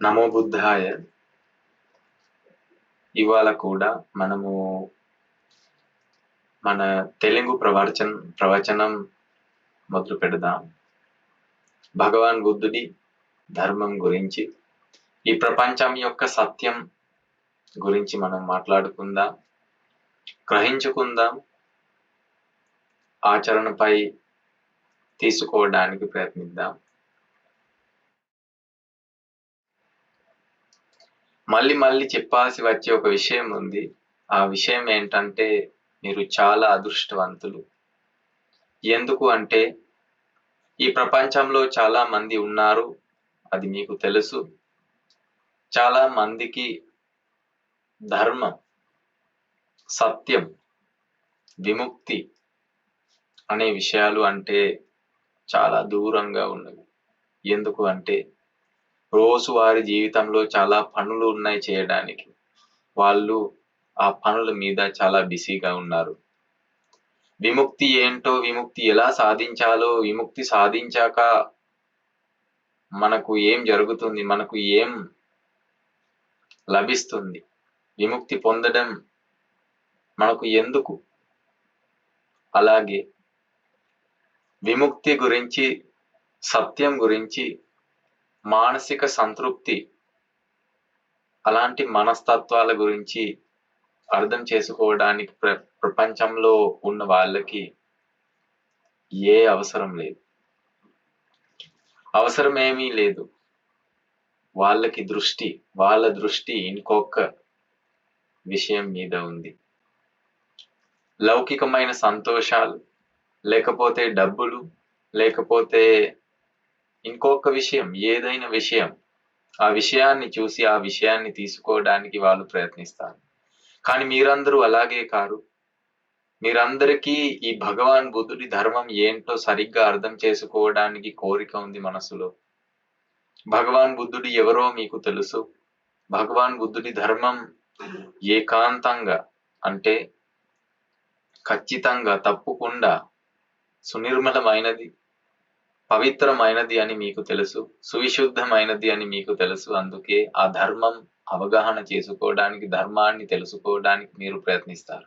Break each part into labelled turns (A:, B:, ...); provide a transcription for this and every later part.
A: నమో బుద్ధాయ. ఇవాళ కూడా మనము మన తెలుగు ప్రవచనం మొదలు పెడదాం. భగవాన్ బుద్ధుడి ధర్మం గురించి, ఈ ప్రపంచం యొక్క సత్యం గురించి మనం మాట్లాడుకుందాం, గ్రహించుకుందాం, ఆచరణపై తీసుకోవడానికి ప్రయత్నిద్దాం. మళ్ళీ చెప్పాల్సి వచ్చే ఒక విషయం ఉంది. ఆ విషయం ఏంటంటే, మీరు చాలా అదృష్టవంతులు. ఎందుకు అంటే, ఈ ప్రపంచంలో చాలా మంది ఉన్నారు, అది మీకు తెలుసు. చాలా మందికి ధర్మం, సత్యం, విముక్తి అనే విషయాలు అంటే చాలా దూరంగా ఉన్నవి. ఎందుకు అంటే, రోజువారి జీవితంలో చాలా పనులు ఉన్నాయి చేయడానికి. వాళ్ళు ఆ పనుల మీద చాలా బిజీగా ఉన్నారు. విముక్తి ఏంటో, విముక్తి ఎలా సాధించాలో, విముక్తి సాధించాక మనకు ఏం జరుగుతుంది, మనకు ఏం లభిస్తుంది, విముక్తి పొందడం మనకు ఎందుకు, అలాగే విముక్తి గురించి, సత్యం గురించి, మానసిక సంతృప్తి, అలాంటి మనస్తత్వాల గురించి అర్థం చేసుకోవడానికి ప్రపంచంలో ఉన్న వాళ్ళకి ఏ అవసరం లేదు, అవసరమేమీ లేదు. వాళ్ళ దృష్టి ఇంకొక విషయం మీద ఉంది. లౌకికమైన సంతోషాలు, లేకపోతే డబ్బులు, లేకపోతే ఇంకొక విషయం, ఏదైనా విషయం, ఆ విషయాన్ని చూసి ఆ విషయాన్ని తీసుకోవడానికి వాళ్ళు ప్రయత్నిస్తారు. కానీ మీరందరూ అలాగే కారు. మీరందరికీ ఈ భగవాన్ బుద్ధుడి ధర్మం ఏంటో సరిగ్గా అర్థం చేసుకోవడానికి కోరిక ఉంది మనసులో. భగవాన్ బుద్ధుడు ఎవరో మీకు తెలుసు. భగవాన్ బుద్ధుడి ధర్మం ఏకాంతంగా, అంటే ఖచ్చితంగా, తప్పకుండా సునిర్మలమైనది, పవిత్రమైనది అని మీకు తెలుసు, సువిశుద్ధమైనది అని మీకు తెలుసు. అందుకే ఆ ధర్మం అవగాహన చేసుకోవడానికి, ధర్మాన్ని తెలుసుకోవడానికి మీరు ప్రయత్నిస్తారు.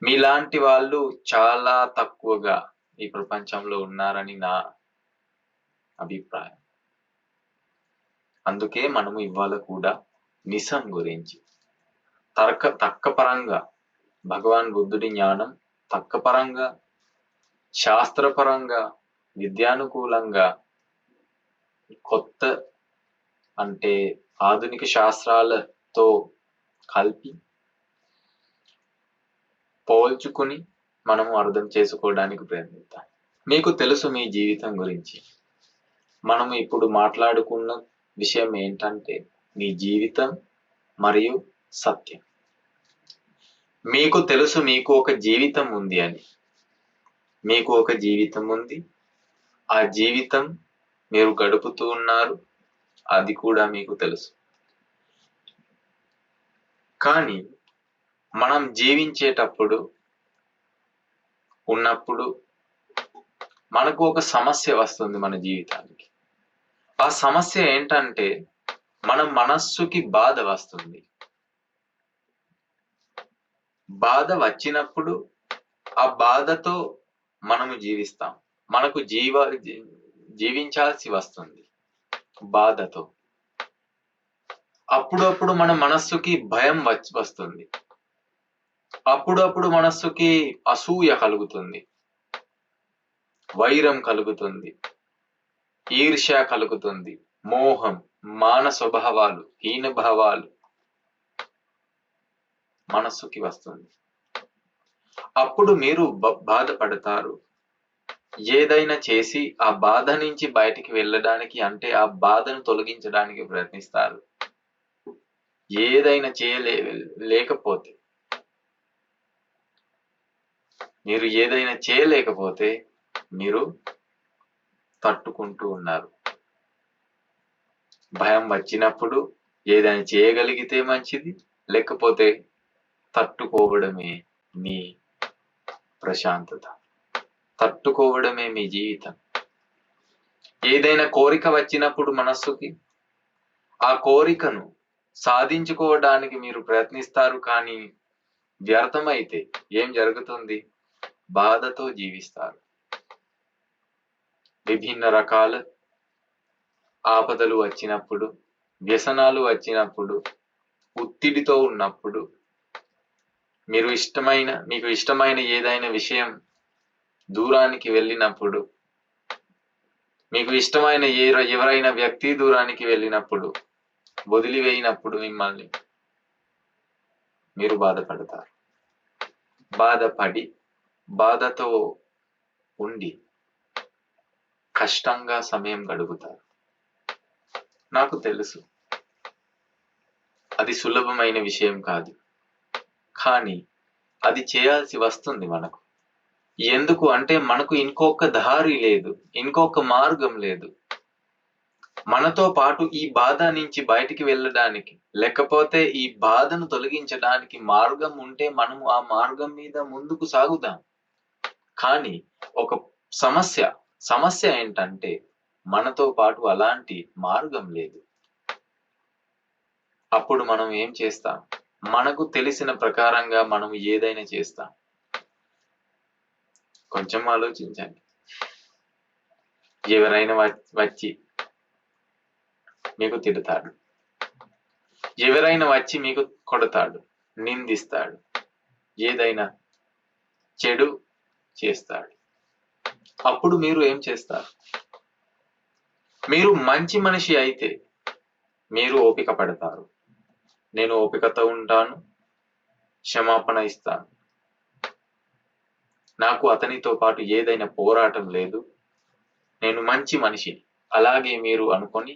A: మీలాంటి వాళ్ళు చాలా తక్కువగా ఈ ప్రపంచంలో ఉన్నారని నా అభిప్రాయం. అందుకే మనము ఇవాళ కూడా నిజం గురించి తర్కపరంగా, భగవాన్ బుద్ధుడి జ్ఞానం తర్కపరంగా, శాస్త్రపరంగా, విద్యానుకూలంగా, కొత్త అంటే ఆధునిక శాస్త్రాలతో కలిపి పోల్చుకుని మనము అర్థం చేసుకోవడానికి ప్రయత్నిద్దాం. మీకు తెలుసు మీ జీవితం గురించి. మనము ఇప్పుడు మాట్లాడుకున్న విషయం ఏంటంటే, మీ జీవితం మరియు సత్యం. మీకు తెలుసు మీకు ఒక జీవితం ఉంది అని. మీకు ఒక జీవితం ఉంది, ఆ జీవితం మీరు గడుపుతూ ఉన్నారు, అది కూడా మీకు తెలుసు. కానీ మనం జీవించేటప్పుడు ఉన్నప్పుడు మనకు ఒక సమస్య వస్తుంది మన జీవితానికి. ఆ సమస్య ఏంటంటే, మన మనస్సుకి బాధ వస్తుంది. బాధ వచ్చినప్పుడు ఆ బాధతో మనము జీవిస్తాం. మనకు జీవించాల్సి వస్తుంది బాధతో. అప్పుడప్పుడు మన మనస్సుకి భయం వస్తుంది. అప్పుడప్పుడు మనస్సుకి అసూయ కలుగుతుంది, వైరం కలుగుతుంది, ఈర్ష్య కలుగుతుంది, మోహం, మాన స్వభావాలు, హీన భావాలు మనస్సుకి వస్తుంది. అప్పుడు మీరు బాధపడతారు. ఏదైనా చేసి ఆ బాధ నుంచి బయటికి వెళ్ళడానికి, అంటే ఆ బాధను తొలగించడానికి ప్రయత్నిస్తారు. ఏదైనా లేకపోతే, మీరు ఏదైనా చేయలేకపోతే మీరు తట్టుకుంటూ ఉన్నారు. భయం వచ్చినప్పుడు ఏదైనా చేయగలిగితే మంచిది, లేకపోతే తట్టుకోవడమే మీ ప్రశాంతత, తట్టుకోవడమే మీ జీవితం. ఏదైనా కోరిక వచ్చినప్పుడు మనస్సుకి, ఆ కోరికను సాధించుకోవడానికి మీరు ప్రయత్నిస్తారు, కానీ వ్యర్థమైతే ఏం జరుగుతుంది? బాధతో జీవిస్తారు. విభిన్న రకాల ఆపదలు వచ్చినప్పుడు, వ్యసనాలు వచ్చినప్పుడు, ఒత్తిడితో ఉన్నప్పుడు, మీకు ఇష్టమైన ఏదైనా విషయం దూరానికి వెళ్ళినప్పుడు, మీకు ఇష్టమైన ఎవరైనా వ్యక్తి దూరానికి వెళ్ళినప్పుడు, వదిలివేయినప్పుడు మిమ్మల్ని మీరు బాధపడతారు. బాధపడి, బాధతో ఉండి కష్టంగా సమయం గడుపుతారు. నాకు తెలుసు అది సులభమైన విషయం కాదు, కానీ అది చేయాల్సి వస్తుంది మనకు. ఎందుకు అంటే మనకు ఇంకొక దారి లేదు, ఇంకొక మార్గం లేదు. మనతో పాటు ఈ బాధ నుంచి బయటికి వెళ్ళడానికి, లేకపోతే ఈ బాధను తొలగించడానికి మార్గం ఉంటే మనము ఆ మార్గం మీద ముందుకు సాగుదాం. కానీ ఒక సమస్య ఏంటంటే మనతో పాటు అలాంటి మార్గం లేదు. అప్పుడు మనం ఏం చేస్తాం? మనకు తెలిసిన ప్రకారంగా మనం ఏదైనా చేస్తాం. కొంచెం ఆలోచించండి. ఎవరైనా వచ్చి మీకు తిడతాడు, ఎవరైనా వచ్చి మీకు కొడతాడు, నిందిస్తాడు, ఏదైనా చెడు చేస్తాడు. అప్పుడు మీరు ఏం చేస్తారు? మీరు మంచి మనిషి అయితే మీరు ఓపిక పడతారు. నేను ఓపికతో ఉంటాను, క్షమాపణ ఇస్తాను, నాకు అతనితో పాటు ఏదైనా పోరాటం లేదు, నేను మంచి మనిషి, అలాగే మీరు అనుకొని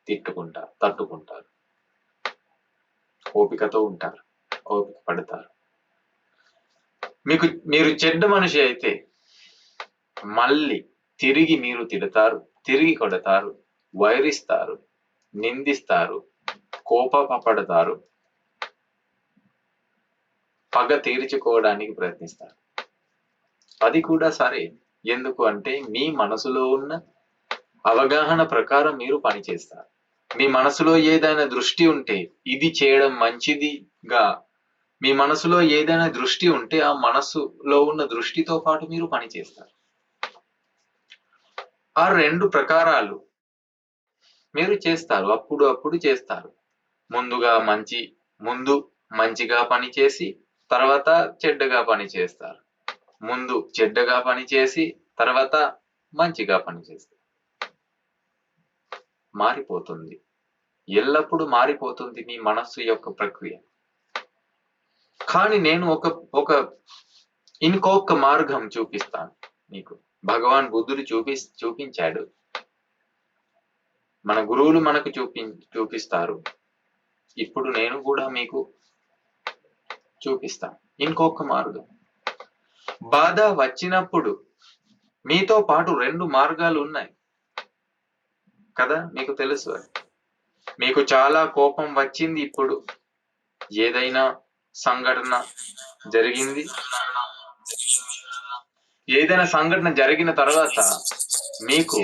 A: తట్టుకుంటారు, ఓపికతో ఉంటారు, ఓపిక పడతారు. మీరు చెడ్డ మనిషి అయితే మళ్ళీ తిరిగి మీరు తిడతారు, తిరిగి కొడతారు, వైరిస్తారు, నిందిస్తారు, కోపపడతారు, పగ తీర్చుకోవడానికి ప్రయత్నిస్తారు. అది కూడా సరే. ఎందుకు అంటే మీ మనసులో ఉన్న అవగాహన ప్రకారం మీరు పనిచేస్తారు. మీ మనసులో ఏదైనా దృష్టి ఉంటే ఇది చేయడం మంచిదిగా, మీ మనసులో ఏదైనా దృష్టి ఉంటే ఆ మనసులో ఉన్న దృష్టితో పాటు మీరు పనిచేస్తారు. ఆ రెండు ప్రకారాలు మీరు చేస్తారు, అప్పుడు చేస్తారు. ముందు మంచిగా పనిచేసి తర్వాత చెడ్డగా పని చేస్తారు. ముందు చెడ్డగా పనిచేసి తర్వాత మంచిగా పనిచేస్తారు. మారిపోతుంది, ఎల్లప్పుడూ మారిపోతుంది మీ మనస్సు యొక్క ప్రక్రియ. కానీ నేను ఇంకొక మార్గం చూపిస్తాను మీకు. భగవాన్ బుద్ధుడు చూపించాడు, మన గురువులు మనకు చూపిస్తారు. ఇప్పుడు నేను కూడా మీకు చూపిస్తాను ఇంకొక మార్గం. బాధ వచ్చినప్పుడు మీతో పాటు రెండు మార్గాలు ఉన్నాయి కదా, మీకు తెలుసు. మీకు చాలా కోపం వచ్చింది, ఇప్పుడు ఏదైనా సంఘటన జరిగింది, ఏదైనా సంఘటన జరిగిన తర్వాత మీకు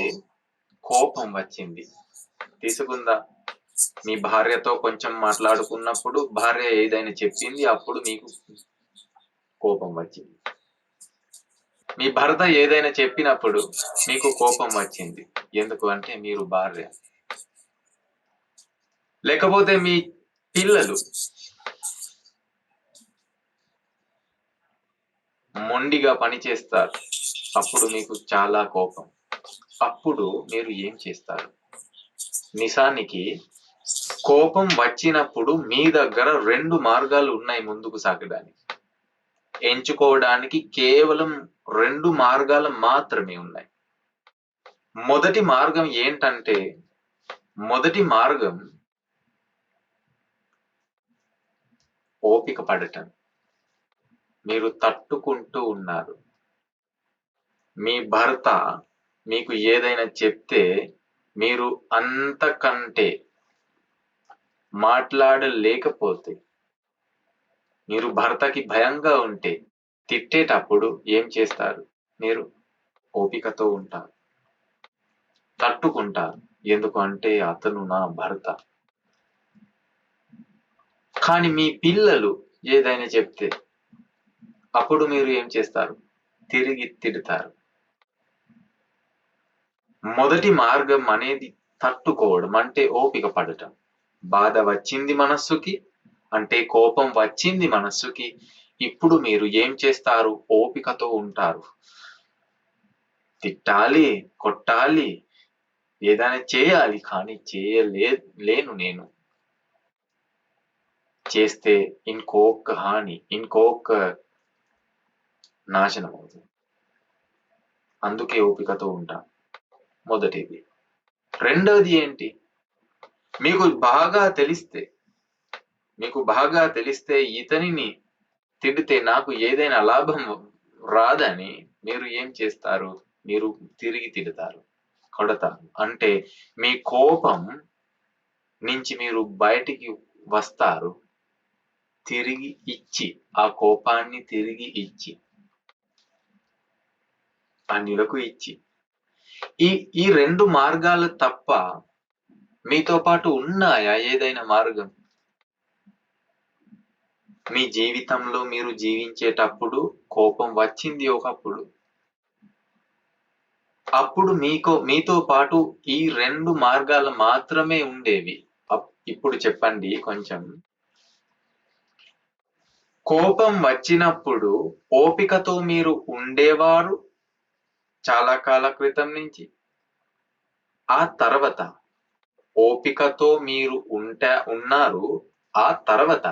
A: కోపం వచ్చింది. తీసుకుందా, మీ భార్యతో కొంచెం మాట్లాడుకున్నప్పుడు భార్య ఏదైనా చెప్పింది, అప్పుడు మీకు కోపం వచ్చింది. మీ భర్త ఏదైనా చెప్పినప్పుడు మీకు కోపం వచ్చింది. ఎందుకు అంటే మీరు భార్య. లేకపోతే మీ పిల్లలు మొండిగా పనిచేస్తారు, అప్పుడు మీకు చాలా కోపం. అప్పుడు మీరు ఏం చేస్తారు? నిజానికి కోపం వచ్చినప్పుడు మీ దగ్గర రెండు మార్గాలు ఉన్నాయి ముందుకు సాగడానికి. ఎంచుకోవడానికి కేవలం రెండు మార్గాలు మాత్రమే ఉన్నాయి. మొదటి మార్గం ఏంటంటే, మొదటి మార్గం ఓపిక పడటం. మీరు తట్టుకుంటూ ఉన్నారు. మీ భర్త మీకు ఏదైనా చెప్తే మీరు అంతకంటే మాట్లాడలేకపోతే, మీరు భర్తకి భయంగా ఉంటే తిట్టేటప్పుడు ఏం చేస్తారు? మీరు ఓపికతో ఉంటారు, తట్టుకుంటారు. ఎందుకంటే అతను నా భర్త. కానీ మీ పిల్లలు ఏదైనా చెప్తే అప్పుడు మీరు ఏం చేస్తారు? తిరిగి తిడతారు. మొదటి మార్గం అనేది తట్టుకోవడం, అంటే ఓపిక పడటం. బాధ వచ్చింది మనస్సుకి, అంటే కోపం వచ్చింది మనస్సుకి. ఇప్పుడు మీరు ఏం చేస్తారు? ఓపికతో ఉంటారు. తిట్టాలి, కొట్టాలి, ఏదైనా చేయాలి, కానీ లేను నేను. చేస్తే ఇంకొక హాని, ఇంకొక నాశనం అవుతుంది. అందుకే ఓపికతో ఉంటా. మొదటిది. రెండవది ఏంటి? మీకు బాగా తెలిస్తే ఇతనిని తిడితే నాకు ఏదైనా లాభం రాదని మీరు ఏం చేస్తారు? మీరు తిరిగి తిడతారు, కొడతారు. అంటే మీ కోపం నుంచి మీరు బయటికి వస్తారు. తిరిగి ఇచ్చి, ఆ కోపాన్ని తిరిగి ఇచ్చి, అన్యులకు ఇచ్చి. ఈ రెండు మార్గాలు తప్ప మీతో పాటు ఉన్నాయా ఏదైనా మార్గం? మీ జీవితంలో మీరు జీవించేటప్పుడు కోపం వచ్చింది ఒకప్పుడు. అప్పుడు మీతో పాటు ఈ రెండు మార్గాలు మాత్రమే ఉండేవి. ఇప్పుడు చెప్పండి కొంచెం. కోపం వచ్చినప్పుడు ఓపికతో మీరు ఉండేవారు చాలా కాల క్రితం నుంచి. ఆ తర్వాత ఓపికతో మీరు ఉన్నారు. ఆ తర్వాత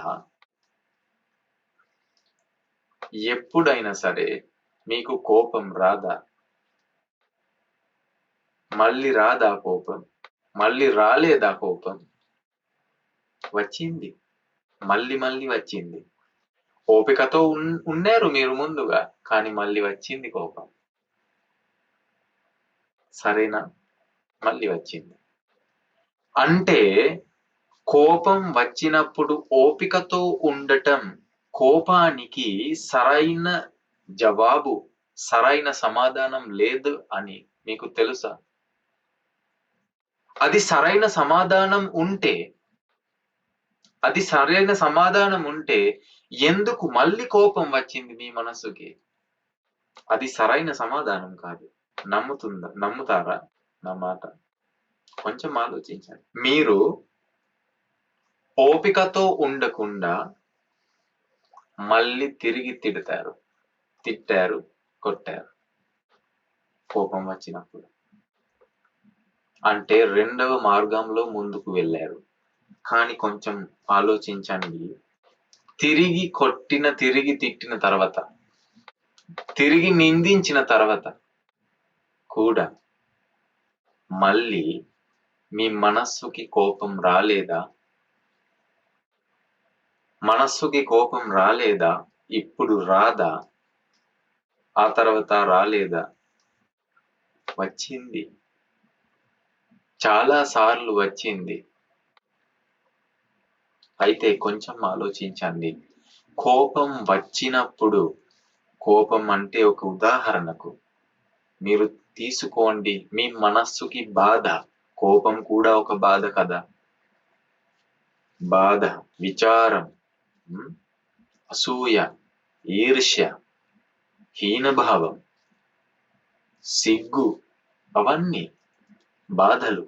A: ఎప్పుడైనా సరే మీకు కోపం రాదా? మళ్ళీ రాదా కోపం? మళ్ళీ రాలేదా కోపం? వచ్చింది. మళ్ళీ వచ్చింది. ఓపికతో ఉన్నారు మీరు ముందుగా, కానీ మళ్ళీ వచ్చింది కోపం. సరేనా? మళ్ళీ వచ్చింది. అంటే కోపం వచ్చినప్పుడు ఓపికతో ఉండటం కోపానికి సరైన జవాబు, సరైన సమాధానం లేదు అని మీకు తెలుసా? అది సరైన సమాధానం ఉంటే ఎందుకు మళ్ళీ కోపం వచ్చింది మీ మనసుకి? అది సరైన సమాధానం కాదు. నమ్ముతారా నా మాట? కొంచెం ఆలోచించండి. మీరు ఓపికతో ఉండకుండా మళ్ళీ తిరిగి తిట్టారు, కొట్టారు కోపం వచ్చినప్పుడు. అంటే రెండవ మార్గంలో ముందుకు వెళ్ళారు. కానీ కొంచెం ఆలోచించండి. తిరిగి తిట్టిన తర్వాత, తిరిగి నిందించిన తర్వాత కూడా మళ్ళీ మీ మనస్సుకి కోపం రాలేదా? మనస్సుకి కోపం రాలేదా? ఇప్పుడు రాదా? ఆ తర్వాత రాలేదా? వచ్చింది. చాలా సార్లు వచ్చింది. అయితే కొంచెం ఆలోచించండి. కోపం వచ్చినప్పుడు, కోపం అంటే ఒక ఉదాహరణకు మీరు తీసుకోండి, మీ మనస్సుకి బాధ. కోపం కూడా ఒక బాధ కదా. బాధ, విచారం, అసూయ, ఈర్ష్య, హీనభావం, సిగ్గు, అవన్నీ బాధలు.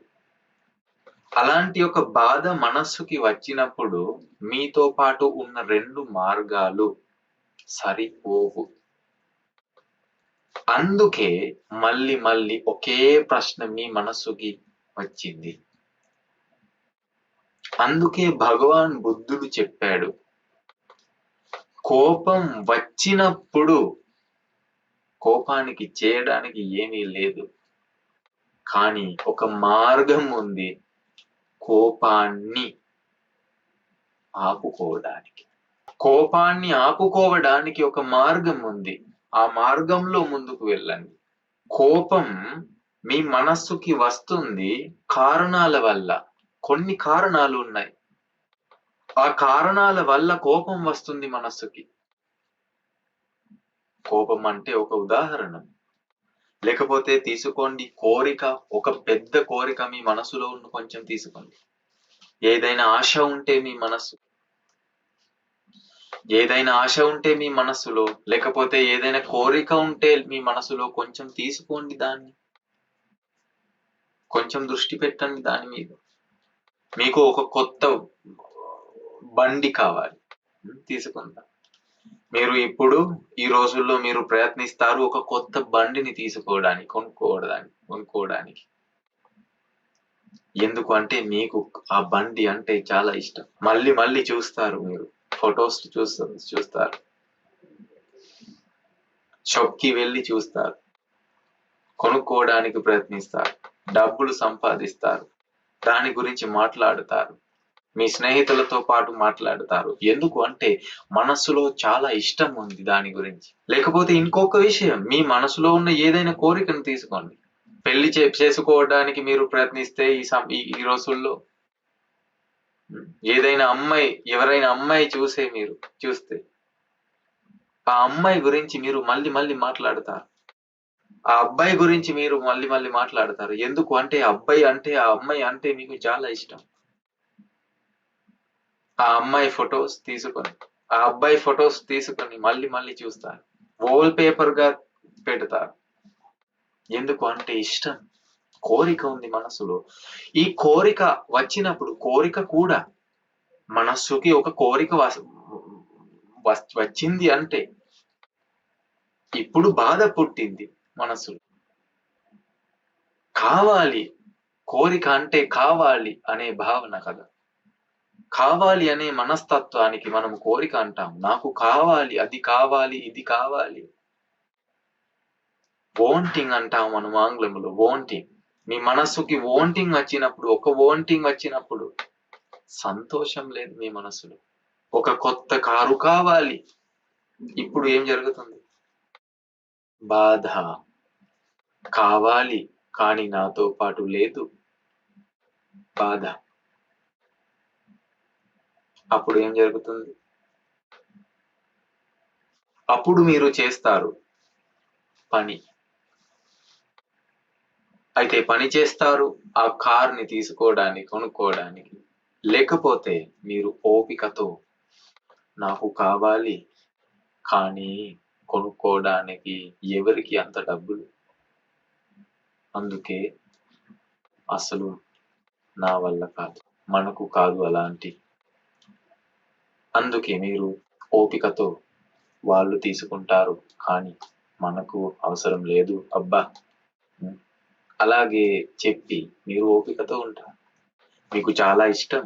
A: అలాంటి ఒక బాధ మనస్సుకి వచ్చినప్పుడు మీతో పాటు ఉన్న రెండు మార్గాలు సరిపోవు. అందుకే మళ్ళీ ఒకే ప్రశ్న మీ మనస్సుకి వచ్చింది. అందుకే భగవాన్ బుద్ధుడు చెప్పాడు, కోపం వచ్చినప్పుడు కోపానికి చేయడానికి ఏమీ లేదు, కానీ ఒక మార్గం ఉంది కోపాన్ని ఆపుకోవడానికి. కోపాన్ని ఆపుకోవడానికి ఒక మార్గం ఉంది. ఆ మార్గంలో ముందుకు వెళ్ళండి. కోపం మీ మనస్సుకి వస్తుంది కారణాల వల్ల. కొన్ని కారణాలు ఉన్నాయి. ఆ కారణాల వల్ల కోపం వస్తుంది మనస్సుకి. కోపం అంటే ఒక ఉదాహరణ. లేకపోతే తీసుకోండి కోరిక, ఒక పెద్ద కోరిక మీ మనసులో ఉన్న కొంచెం తీసుకోండి. ఏదైనా ఆశ ఉంటే మీ మనస్సు, ఏదైనా ఆశ ఉంటే మీ మనస్సులో, లేకపోతే ఏదైనా కోరిక ఉంటే మీ మనసులో కొంచెం తీసుకోండి దాన్ని. కొంచెం దృష్టి పెట్టండి దాని మీద. మీకు ఒక కొత్త బండి కావాలి, తీసుకుందాం. మీరు ఇప్పుడు ఈ రోజుల్లో మీరు ప్రయత్నిస్తారు ఒక కొత్త బండిని తీసుకోవడానికి, కొనుక్కోవడానికి. ఎందుకు అంటే మీకు ఆ బండి అంటే చాలా ఇష్టం. మళ్ళీ మళ్ళీ చూస్తారు, మీరు ఫొటోస్ చూస్తారు, షాప్ కి వెళ్ళి చూస్తారు, కొనుక్కోవడానికి ప్రయత్నిస్తారు, డబ్బులు సంపాదిస్తారు, దాని గురించి మాట్లాడుతారు, మీ స్నేహితులతో పాటు మాట్లాడుతారు. ఎందుకు అంటే మనసులో చాలా ఇష్టం ఉంది దాని గురించి. లేకపోతే ఇంకొక విషయం, మీ మనసులో ఉన్న ఏదైనా కోరికను తీసుకోండి. పెళ్లి చేసుకోవడానికి మీరు ప్రయత్నిస్తే ఈ రోజుల్లో ఏదైనా అమ్మాయి, ఎవరైనా అమ్మాయి చూస్తే ఆ అమ్మాయి గురించి మీరు మళ్ళీ మళ్ళీ మాట్లాడతారు, ఆ అబ్బాయి గురించి మీరు మళ్ళీ మళ్ళీ మాట్లాడతారు. ఎందుకు అంటే ఆ అమ్మాయి అంటే మీకు చాలా ఇష్టం. ఆ అమ్మాయి ఫొటోస్ తీసుకొని, ఆ అబ్బాయి ఫొటోస్ తీసుకొని మళ్ళీ మళ్ళీ చూస్తారు, వాల్ పేపర్ గా పెడతారు. ఎందుకు అంటే ఇష్టం, కోరిక ఉంది మనసులో. ఈ కోరిక వచ్చినప్పుడు, కోరిక కూడా మనస్సుకి ఒక కోరిక వచ్చింది అంటే ఇప్పుడు బాధ పుట్టింది మనసులో. కావాలి, కోరిక అంటే కావాలి అనే భావన కదా. కావాలి అనే మనస్తత్వానికి మనం కోరిక అంటాం. నాకు కావాలి, అది కావాలి, ఇది కావాలి. వాంటింగ్ అంటాం మనం ఆంగ్లంలో, వాంటింగ్. మీ మనస్సుకి వాంటింగ్ వచ్చినప్పుడు, ఒక వాంటింగ్ వచ్చినప్పుడు సంతోషం లేదు మీ మనసులో. ఒక కొత్త కారు కావాలి, ఇప్పుడు ఏం జరుగుతుంది? బాధ. కావాలి కానీ నాతో పాటు లేదు, బాధ. అప్పుడు ఏం జరుగుతుంది? అప్పుడు మీరు చేస్తారు పని. అయితే పని చేస్తారు ఆ కార్ని తీసుకోవడానికి, కొనుక్కోవడానికి. లేకపోతే మీరు ఓపికతో నాకు కావాలి కానీ కొనుక్కోవడానికి ఎవరికి అంత డబ్బులు, అందుకే అసలు నా వల్ల కాదు, మనకు కాదు అలాంటి. అందుకే మీరు ఓపికతో వాళ్ళు తీసుకుంటారు కానీ మనకు అవసరం లేదు అబ్బా, అలాగే చెప్పి మీరు ఓపికతో ఉంటారు. మీకు చాలా ఇష్టం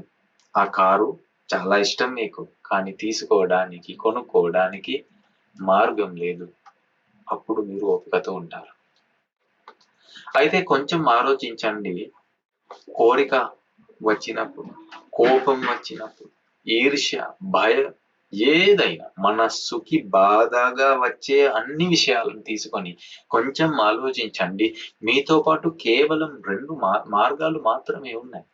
A: ఆ కారు, చాలా ఇష్టం మీకు, కానీ తీసుకోవడానికి, కొనుక్కోవడానికి మార్గం లేదు. అప్పుడు మీరు ఓపికతో ఉంటారు. అయితే కొంచెం ఆలోచించండి. కోరిక వచ్చినప్పుడు, కోపం వచ్చినప్పుడు, ఈర్ష్య, భయం, ఏదైనా మనస్సుకి బాధగా వచ్చే అన్ని విషయాలను తీసుకొని కొంచెం ఆలోచించండి. మీతో పాటు కేవలం 2 మార్గాలు మాత్రమే ఉన్నాయి.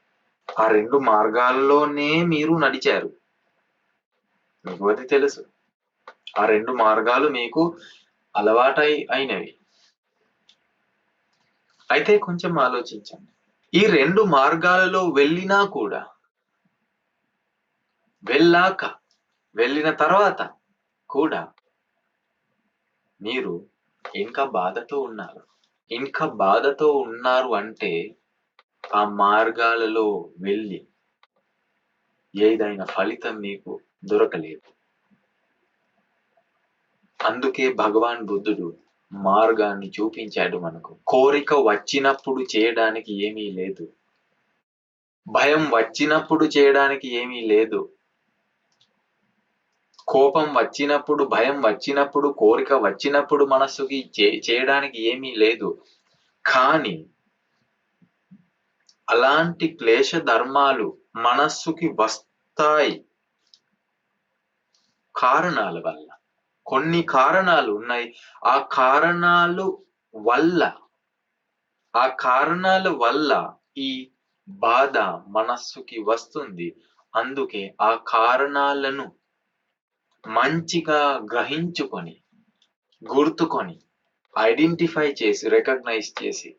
A: ఆ 2 మార్గాల్లోనే మీరు నడిచారు, మీకు అది తెలుసు. ఆ 2 మార్గాలు మీకు అయినవి. అయితే కొంచెం ఆలోచించండి. ఈ 2 మార్గాలలో వెళ్ళిన తర్వాత కూడా మీరు ఇంకా బాధతో ఉన్నారు. ఇంకా బాధతో ఉన్నారు అంటే ఆ మార్గాలలో వెళ్ళి ఏదైనా ఫలితం మీకు దొరకలేదు. అందుకే భగవాన్ బుద్ధుడు మార్గాన్ని చూపించాడు మనకు. కోరిక వచ్చినప్పుడు చేయడానికి ఏమీ లేదు, భయం వచ్చినప్పుడు చేయడానికి ఏమీ లేదు, కోపం వచ్చినప్పుడు, భయం వచ్చినప్పుడు, కోరిక వచ్చినప్పుడు మనస్సుకి చేయడానికి ఏమీ లేదు. కానీ అలాంటి క్లేశ ధర్మాలు మనస్సుకి వస్తాయి కారణాల వల్ల. కొన్ని కారణాలు ఉన్నాయి. ఆ కారణాల వల్ల ఈ బాధ మనస్సుకి వస్తుంది. అందుకే ఆ కారణాలను మంచిగా గ్రహించుకొని, గుర్తుకొని ఐడెంటిఫై చేసి, రికగ్నైజ్ చేసి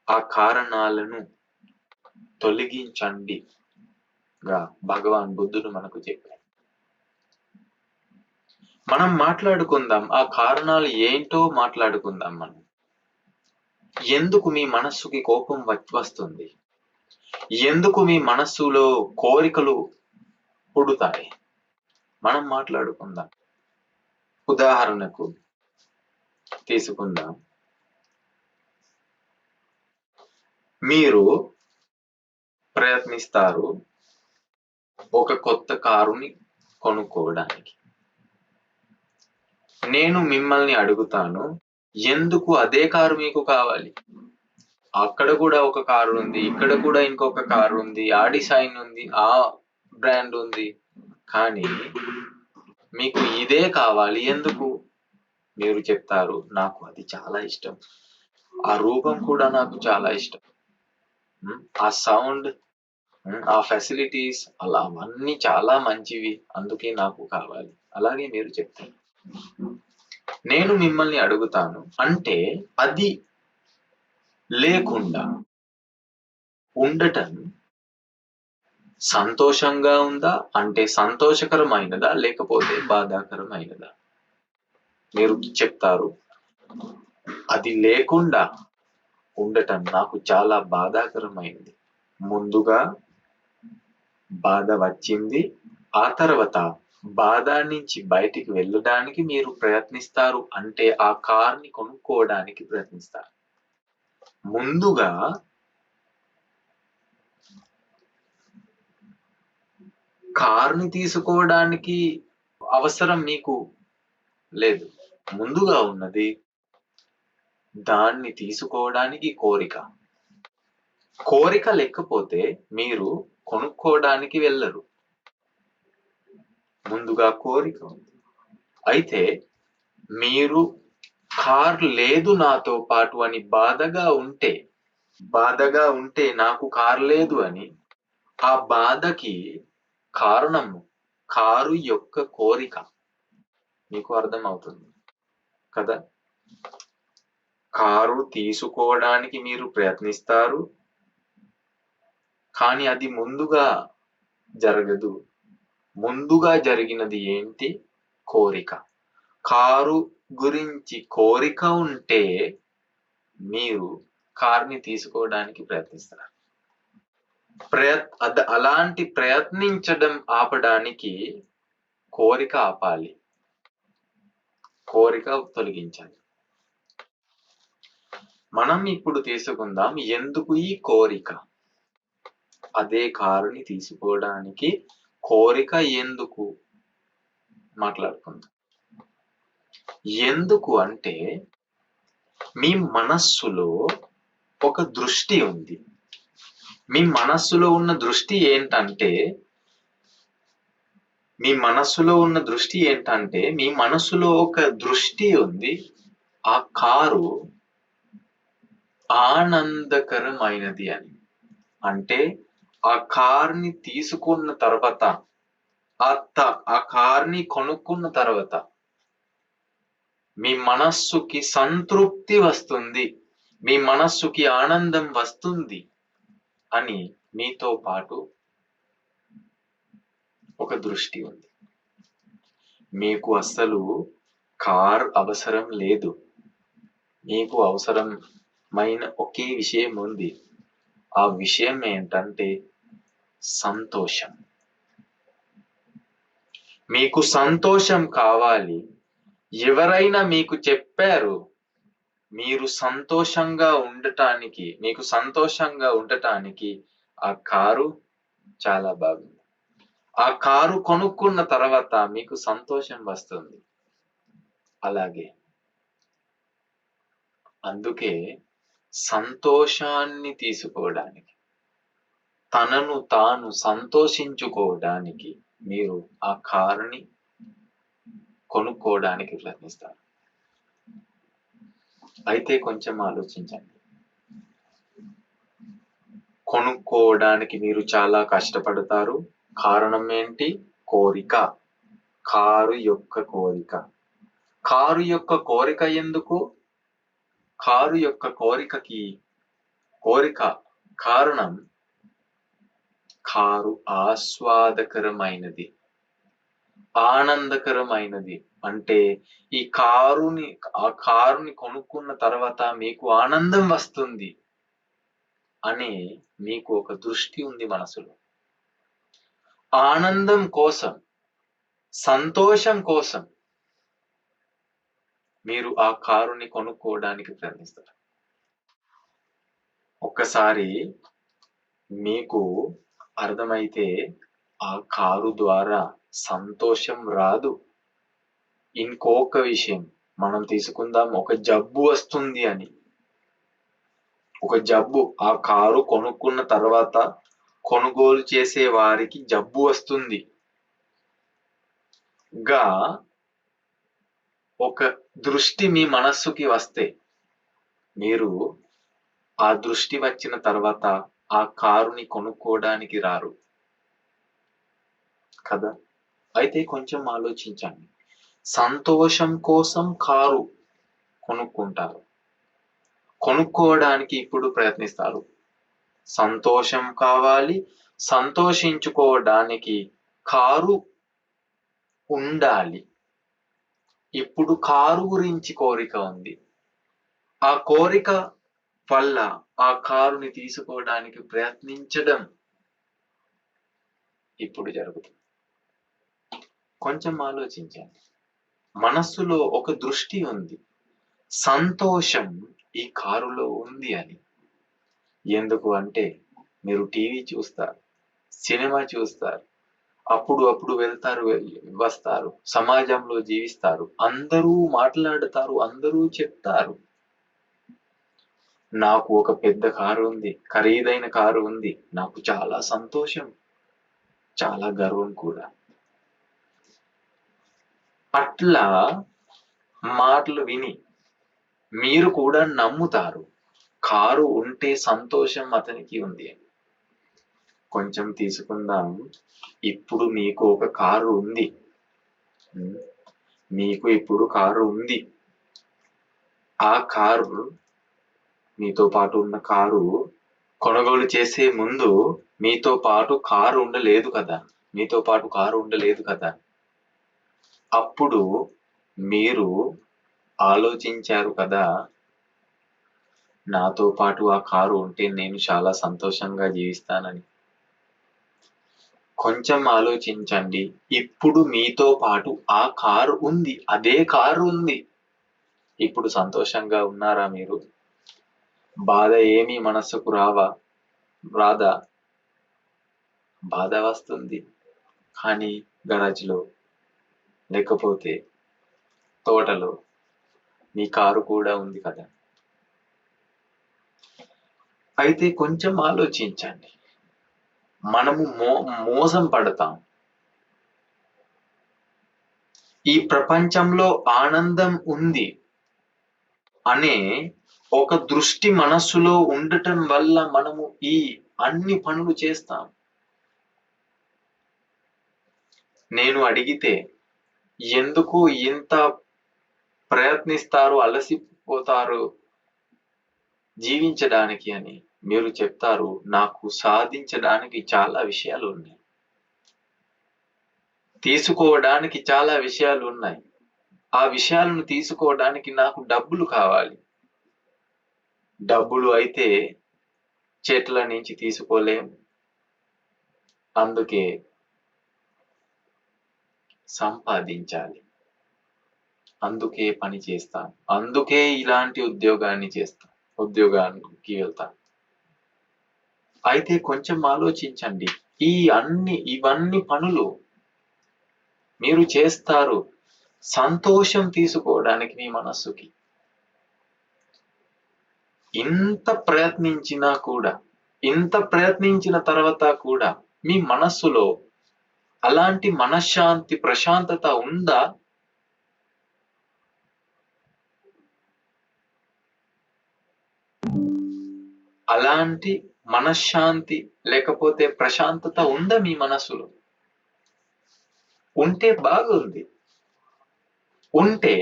A: ఆ కారణాలను తొలగించండిగా భగవాన్ బుద్ధుడు మనకు చెప్పాడు. మనం మాట్లాడుకుందాం, ఆ కారణాలు ఏంటో మాట్లాడుకుందాం. మనం ఎందుకు మీ మనస్సుకి కోపం వస్తుంది, ఎందుకు మీ మనస్సులో కోరికలు పుడతాయి, మనం మాట్లాడుకుందాం. ఉదాహరణకు తీసుకుందాం, మీరు ప్రయత్నిస్తారు ఒక కొత్త కారుని కొనుక్కోవడానికి. నేను మిమ్మల్ని అడుగుతాను, ఎందుకు అదే కారు మీకు కావాలి? అక్కడ కూడా ఒక కారు ఉంది, ఇక్కడ కూడా ఇంకొక కారు ఉంది, ఆ డిజైన్ ఉంది, ఆ బ్రాండ్ ఉంది, కానీ మీకు ఇదే కావాలి ఎందుకు? మీరు చెప్తారు, నాకు అది చాలా ఇష్టం, ఆ రూపం కూడా నాకు చాలా ఇష్టం, ఆ సౌండ్, ఆ ఫెసిలిటీస్ అలా అవన్నీ చాలా మంచివి, అందుకే నాకు కావాలి. అలాగే మీరు చెప్తారు. నేను మిమ్మల్ని అడుగుతాను, అంటే అది లేకుండా ఉండటం సంతోషంగా ఉందా, అంటే సంతోషకరమైనదా లేకపోతే బాధాకరమైనదా? మీరు చెప్తారు, అది లేకుండా ఉండటం నాకు చాలా బాధాకరమైనది. ముందుగా బాధ వచ్చింది, ఆ తర్వాత బాధ నుంచి బయటికి వెళ్ళడానికి మీరు ప్రయత్నిస్తారు, అంటే ఆ కార్ని కొనుక్కోవడానికి ప్రయత్నిస్తారు. ముందుగా కార్ని తీసుకోవడానికి అవసరం మీకు లేదు, ముందుగా ఉన్నది దాన్ని తీసుకోవడానికి కోరిక. కోరిక లేకపోతే మీరు కొనుక్కోవడానికి వెళ్ళరు, ముందుగా కోరిక ఉంది. అయితే మీరు కార్ లేదు నాతో పాటు అని బాధగా ఉంటే నాకు కార్ లేదు అని, ఆ బాధకి కారణము కారు యొక్క కోరిక. మీకు అర్థం అవుతుంది కదా? కారు తీసుకోవడానికి మీరు ప్రయత్నిస్తారు, కానీ అది ముందుగా జరగదు. ముందుగా జరిగినది ఏంటి? కోరిక. కారు గురించి కోరిక ఉంటే మీరు కార్ని తీసుకోవడానికి ప్రయత్నిస్తారు. అలాంటి ప్రయత్నించడం ఆపడానికి కోరిక ఆపాలి, కోరిక తొలగించాలి. మనం ఇప్పుడు తీసుకుందాం, ఎందుకు ఈ కోరిక? అదే కారుని తీసుకోవడానికి కోరిక ఎందుకు మాట్లాడుకుందాం. ఎందుకు అంటే మీ మనస్సులో ఒక దృష్టి ఉంది. మీ మనస్సులో ఉన్న దృష్టి ఏంటంటే మీ మనస్సులో ఒక దృష్టి ఉంది, ఆ కారు ఆనందకరమైనది అని. అంటే ఆ కార్ని తీసుకున్న తర్వాత, ఆ కార్ని కొనుక్కున్న తర్వాత మీ మనస్సుకి సంతృప్తి వస్తుంది, మీ మనస్సుకి ఆనందం వస్తుంది అని మీతో పాటు ఒక దృష్టి ఉంది. మీకు అస్సలు కార్ అవసరం లేదు, మీకు అవసరమైన ఒకే విషయం ఉంది. ఆ విషయం ఏంటంటే సంతోషం. మీకు సంతోషం కావాలి. ఎవరైనా మీకు చెప్పారు, మీకు సంతోషంగా ఉండటానికి ఆ కారు చాలా బాగుంది. ఆ కారు కొనుక్కున్న తర్వాత మీకు సంతోషం వస్తుంది. అలాగే అందుకే సంతోషాన్ని తీసుకోవడానికి, తనను తాను సంతోషించుకోవడానికి మీరు ఆ కారుని కొనుక్కోవడానికి ప్రయత్నిస్తారు. అయితే కొంచెం ఆలోచించండి, కొనుక్కోవడానికి మీరు చాలా కష్టపడతారు. కారణం ఏంటి? కోరిక. కారు యొక్క కోరిక. కారు యొక్క కోరిక ఎందుకు? కారు యొక్క కోరిక కారణం, కారు ఆస్వాదకరమైనది, ఆనందకరమైనది. అంటే ఆ కారుని కొనుక్కున్న తర్వాత మీకు ఆనందం వస్తుంది అనే మీకు ఒక దృష్టి ఉంది మనసులో. ఆనందం కోసం, సంతోషం కోసం మీరు ఆ కారుని కొనుక్కోవడానికి ప్రయత్నిస్తారు. ఒక్కసారి మీకు అర్థమైతే ఆ కారు ద్వారా సంతోషం రాదు. ఇంకొక విషయం మనం తీసుకుందాం, ఒక జబ్బు వస్తుంది అని. ఒక జబ్బు ఆ కారు కొనుక్కున్న తర్వాత కొనుగోలు చేసే వారికి జబ్బు వస్తుంది గా ఒక దృష్టి మీ మనస్సుకి వస్తే, మీరు ఆ దృష్టి వచ్చిన తర్వాత ఆ కారుని కొనుక్కోవడానికి రారు కదా. అయితే కొంచెం ఆలోచించండి. సంతోషం కోసం కారు కొనుక్కుంటారు, కొనుక్కోవడానికి ఇప్పుడు ప్రయత్నిస్తారు. సంతోషం కావాలి, సంతోషించుకోవడానికి కారు ఉండాలి. ఇప్పుడు కారు గురించి కోరిక ఉంది. ఆ కోరిక వల్ల ఆ కారుని తీసుకోవడానికి ప్రయత్నించడం ఇప్పుడు జరుగుతుంది. కొంచెం ఆలోచించండి. మనస్సులో ఒక దృష్టి ఉంది, సంతోషం ఈ కారులో ఉంది అని. ఎందుకు అంటే మీరు టీవీ చూస్తారు, సినిమా చూస్తారు, అప్పుడు వెళ్తారు, వస్తారు, సమాజంలో జీవిస్తారు, అందరూ మాట్లాడతారు, అందరూ చెప్తారు, నాకు ఒక పెద్ద కారు ఉంది, ఖరీదైన కారు ఉంది, నాకు చాలా సంతోషం, చాలా గర్వం కూడా. అట్లా మాటలు విని మీరు కూడా నమ్ముతారు, కారు ఉంటే సంతోషం అతనికి ఉంది అని. కొంచెం తీసుకుందాం. ఇప్పుడు మీకు ఒక కారు ఉంది, మీకు ఇప్పుడు కారు ఉంది. ఆ కారు, మీతో పాటు ఉన్న కారు కొనుగోలు చేసే ముందు మీతో పాటు కారు ఉండలేదు కదా, మీతో పాటు కారు ఉండలేదు కదా. అప్పుడు మీరు ఆలోచించారు కదా, నాతో పాటు ఆ కారు ఉంటే నేను చాలా సంతోషంగా జీవిస్తానని. కొంచెం ఆలోచించండి. ఇప్పుడు మీతో పాటు ఆ కారు ఉంది, అదే కారు ఉంది. ఇప్పుడు సంతోషంగా ఉన్నారా మీరు? బాధ ఏమీ మనస్సుకు రాదా? బాధ వస్తుంది, కానీ గరాజ్లో లేకపోతే తోటలో మీ కారు కూడా ఉంది కదా. అయితే కొంచెం ఆలోచించండి. మనము మోసం పడతాం. ఈ ప్రపంచంలో ఆనందం ఉంది అనే ఒక దృష్టి మనస్సులో ఉండటం వల్ల మనము ఈ అన్ని పనులు చేస్తాం. నేను అడిగితే ఎందుకు ఇంత ప్రయత్నిస్తారు, అలసిపోతారు జీవించడానికి అని, మీరు చెప్తారు, నాకు సాధించడానికి చాలా విషయాలు ఉన్నాయి, తీసుకోవడానికి చాలా విషయాలు ఉన్నాయి, ఆ విషయాలను తీసుకోవడానికి నాకు డబ్బులు కావాలి. డబ్బులు అయితే చేతుల నుంచి తీసుకోలేం, అందుకే సంపాదించాలి, అందుకే పని చేస్తాను, అందుకే ఇలాంటి ఉద్యోగానికి వెళ్తాను. అయితే కొంచెం ఆలోచించండి. ఇవన్నీ పనులు మీరు చేస్తారు సంతోషం తీసుకోవడానికి మీ మనస్సుకి. ఇంత ప్రయత్నించిన తర్వాత కూడా మీ మనస్సులో అలాంటి మనశ్శాంతి, ప్రశాంతత ఉందా? అలాంటి మనశ్శాంతి లేకపోతే ప్రశాంతత ఉందా మీ మనస్సులో? ఉంటే బాగుంది. ఉంటే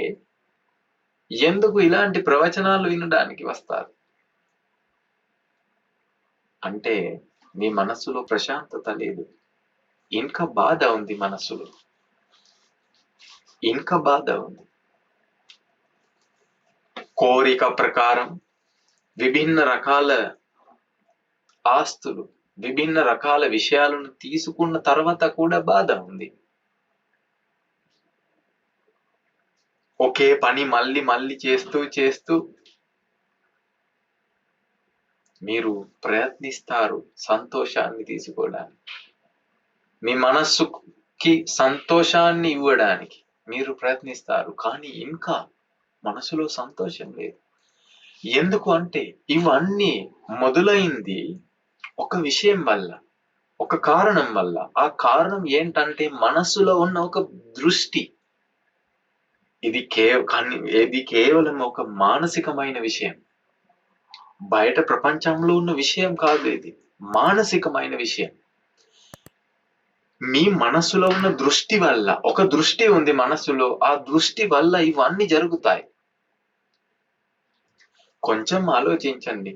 A: ఎందుకు ఇలాంటి ప్రవచనాలు వినడానికి వస్తారు? అంటే మీ మనస్సులో ప్రశాంతత లేదు, ఇంకా బాధ ఉంది మనస్సులో, ఇంకా బాధ ఉంది. కోరిక ప్రకారం విభిన్న రకాల ఆస్తులు, విభిన్న రకాల విషయాలను తీసుకున్న తర్వాత కూడా బాధ ఉంది. ఒకే పని మళ్ళీ మళ్ళీ చేస్తూ చేస్తూ మీరు ప్రయత్నిస్తారు సంతోషాన్ని తీసుకోవడానికి, మీ మనస్సుకి సంతోషాన్ని ఇవ్వడానికి మీరు ప్రయత్నిస్తారు, కానీ ఇంకా మనసులో సంతోషం లేదు. ఎందుకు అంటే ఇవన్నీ మొదలైంది ఒక విషయం వల్ల, ఒక కారణం వల్ల. ఆ కారణం ఏంటంటే మనస్సులో ఉన్న ఒక దృష్టి. ఇది కేవలం ఒక మానసికమైన విషయం, బయట ప్రపంచంలో ఉన్న విషయం కాదు. ఇది మానసికమైన విషయం. మీ మనసులో ఉన్న దృష్టి వల్ల, ఒక దృష్టి ఉంది మనసులో, ఆ దృష్టి వల్ల ఇవన్నీ జరుగుతాయి. కొంచెం ఆలోచించండి.